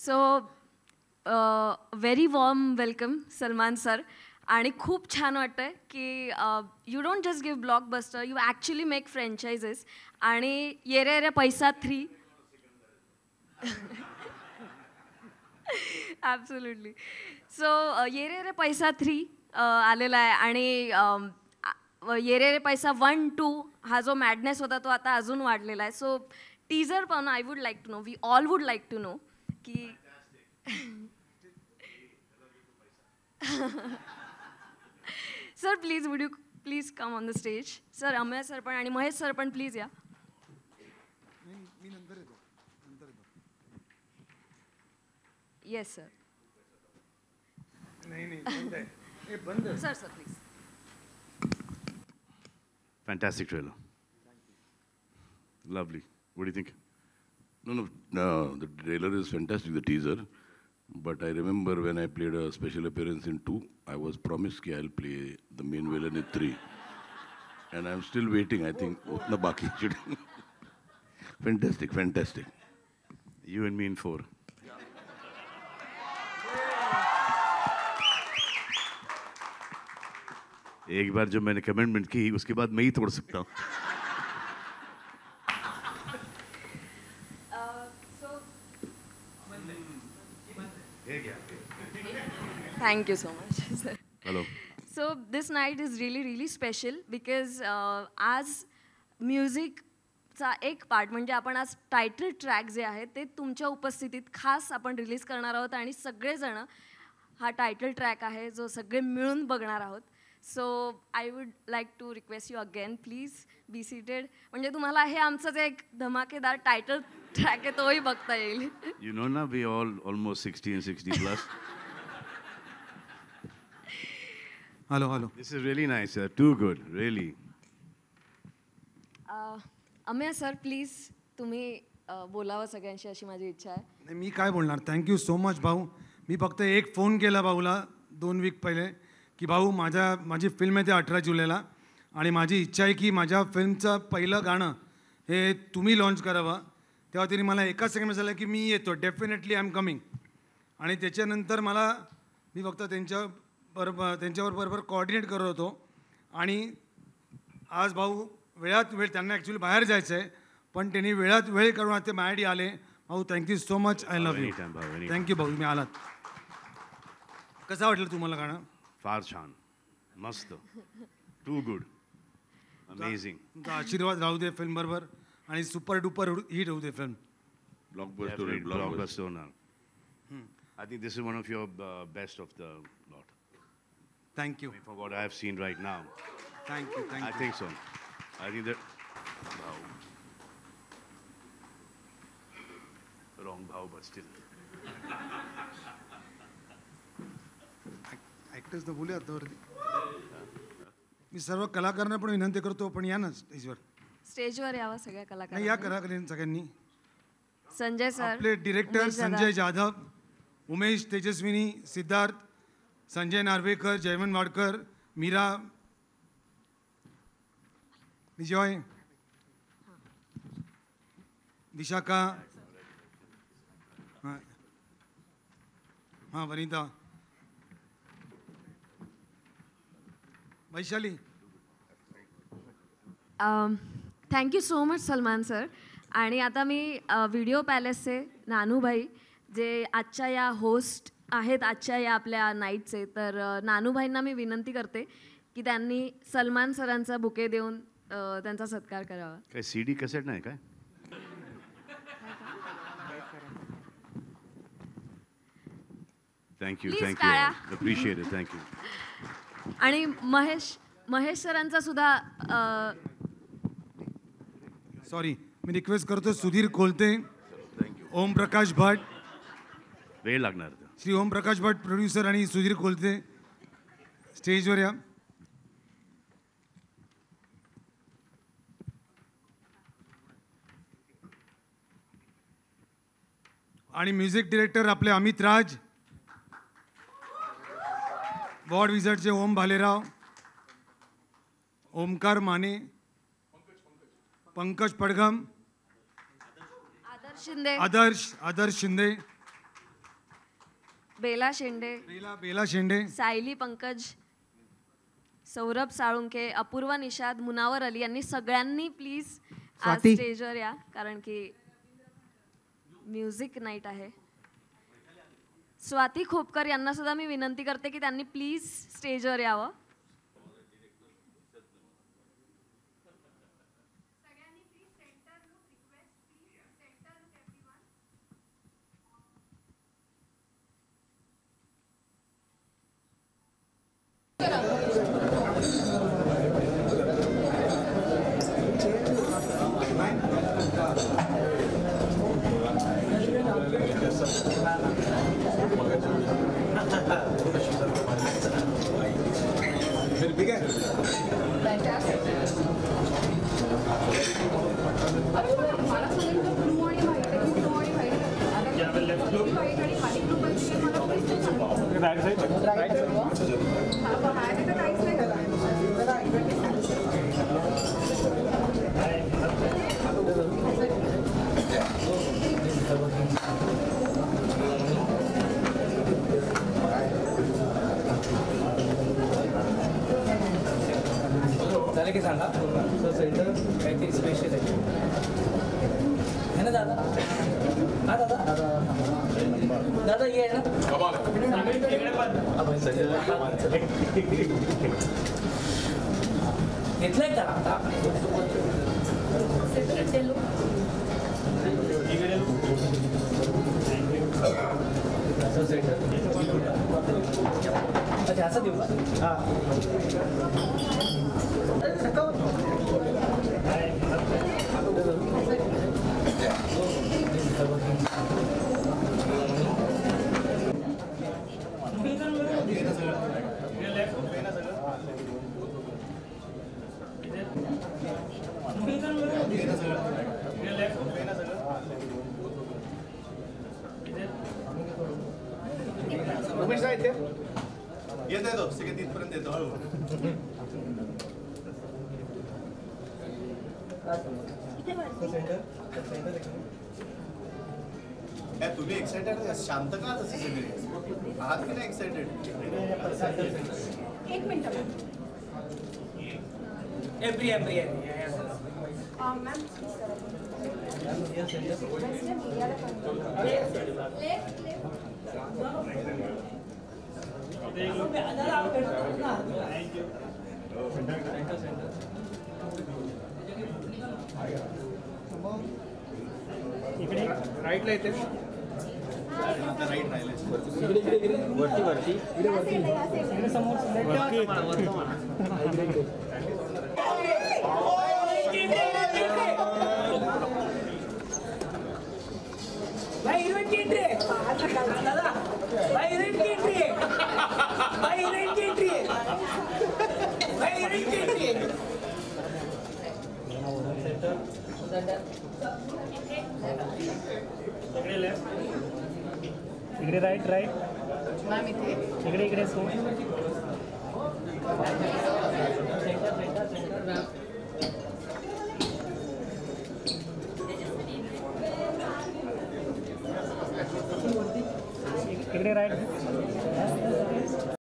So very warm welcome Salman sir. आणि खूप छान वाटतंय की you don't just give blockbuster, you actually make franchises. आणि येरे येरे पैसा 3 ॲब्सोल्युटली. सो येरे येरे पैसा 3 आलेला आहे. आणि येरे येरे पैसा 1, 2 हा जो मॅडनेस होता तो आता अजून वाढलेला आहे. सो टीजर पाहून I would like to know, we all would like to know की sir please would you please come on the stage. Sir Amey sir पण आणि महेश सर पण प्लीज या. मी नंतर येतो. Yes sir. नाही बंद आहे. हे बंद आहे. Sir sir please. Fantastic trailer. Lovely. What do you think? No, the trailer is fantastic, the teaser. But I remember when I played a special appearance in 2, I was promised that I'll play the main villain in 3. And I'm still waiting, I think. Utna baki should. Fantastic, fantastic. You and me in 4. एक बार जब मैंने commitment की उसके बाद मैं ही तोड़ सकता हूँ. Thank you so much, sir. Hello. So this night is really, really special because आज म्युझिकचा एक पार्ट म्हणजे आपण आज टायटल ट्रॅक जे आहे ते तुमच्या उपस्थितीत खास आपण रिलीज करणार आहोत. आणि सगळेजण हा टायटल ट्रॅक आहे जो सगळे मिळून बघणार आहोत. So I would like to request you again, please be seated. म्हणजे तुम्हाला हे आमचं जे एक धमाकेदार टायटल ट्रॅक आहे तोही बघता येईल. You know now we all almost 60 and 60 plus. Hello. This is really nice, sir. Too good, really. Ameya sir please तुम्ही बोलावं सगळ्यांशी अशी माझी इच्छा आहे. नाही मी काय बोलणार. थँक्यू सो मच भाऊ. मी फक्त एक फोन केला भाऊला 2 वीक पहिले की भाऊ माझी फिल्म आहे ते 18 जुलैला आणि माझी इच्छा आहे की माझ्या फिल्मचं पहिलं गाणं हे तुम्ही लॉन्च करावं. तेव्हा त्यांनी मला एका सेकंड झालं की मी येतो, डेफिनेटली आय एम कमिंग. आणि त्याच्यानंतर मी फक्त त्यांच्यावर बरोबर कोऑर्डिनेट करत होतो. आणि आज भाऊ वेळात वेळ, त्यांना ॲक्च्युली बाहेर जायचं आहे पण त्यांनी वेळात वेळ करून ते माझ्यासाठी आले. भाऊ thank you so much. I love you. Thank you भाऊ, तुम्ही आलात. कसं वाटलं तुम्हाला गाणं? फार छान, मस्त, टू गुड, अमेझिंग. तुमचा आशीर्वाद राहू दे फिल्म बरोबर आणि सुपर डुपर हिट होऊ दे फिल्म. Blockbuster होणार. I think this is one of your best of the lot. Thank you. For what I have seen right now. Thank you. I think so. I think that. Wow. Wrong bhav, but still. Actors तर बोलूया आतावरती. मी सर्व कलाकारांना पण विनंती करतो पण या ना स्टेजवर. स्टेजवर यावं सगळ्या नाही या कलाकारांनी. कलाकारांनी सगळ्यांनी. संजय सर, आपले डिरेक्टर उमेश दादा. संजय जाधव, उमेश तेजस्विनी, सिद्धार्थ, संजय नार्वेकर, जयवंत वाडकर, मीरा, विजय, विशाखा, हां Vanita, Vaishali. Thank you so much Salman sir. आणि आता मी व्हिडिओ पॅलेसचे नानूभाई जे आजच्या या होस्ट आहेत आजच्या या आपल्या नाईटचे, तर नानूभाईंना मी विनंती करते की त्यांनी सलमान सरांचा बुके देऊन त्यांचा सत्कार करावा. काय CD कॅसेट नाही काय? थँक्यू. Please टाळ्या. Appreciate it. थँक्यू. आणि महेश सरांचा सुद्धा सॉरी मी रिक्वेस्ट करतो सुधीर खोलते, ओम प्रकाश भट, वेळ लागणार. श्री ओम प्रकाश भट प्रोड्युसर आणि सुधीर खोलते स्टेजवर या. आणि म्युझिक डिरेक्टर आपले अमित राज, वॉर्ड विझटचे ओम भालेराव, ओमकार माने, पंकज पडघम, आदर्श शिंदे, आदर्श शिंदे, बेला शेंडे, बेला शेंडे, सायली पंकज, सौरभ साळुंके, अपूर्वा निषाद, मुनावर अली यांनी सगळ्यांनी प्लीज आज स्वाती. स्टेजवर या, कारण की म्युझिक नाईट आहे. स्वाती खोपकर यांना सुद्धा मी विनंती करते की त्यांनी प्लीज स्टेजवर यावं. झालं की सांगा सेंटर काहीतरी स्पेशल आहे ना दादा. हा दादा दादा ये ना घेतलंय का आता अच्छा असं देऊ का. येत आहे तो सगळे तिथपर्यंत येतो हळू. तुम्ही एक्साइटेड शांत का तसे सगळे आहात की नाही एक्साइटेड. एक मिनिट मॅम इकडे राईटला येते आता राईट राहिले इकडे समोर भाई हिरोईन की एंट्री आहे दादा. भाई हिरोईन की एंट्री आहे. भाई हिरोईन की एंट्री आहे. भाई हिरोईन की एंट्री आहे. इकडे लेफ्ट इकडे राईट मॅम इथे इकडे इकडे सो इकडे राईट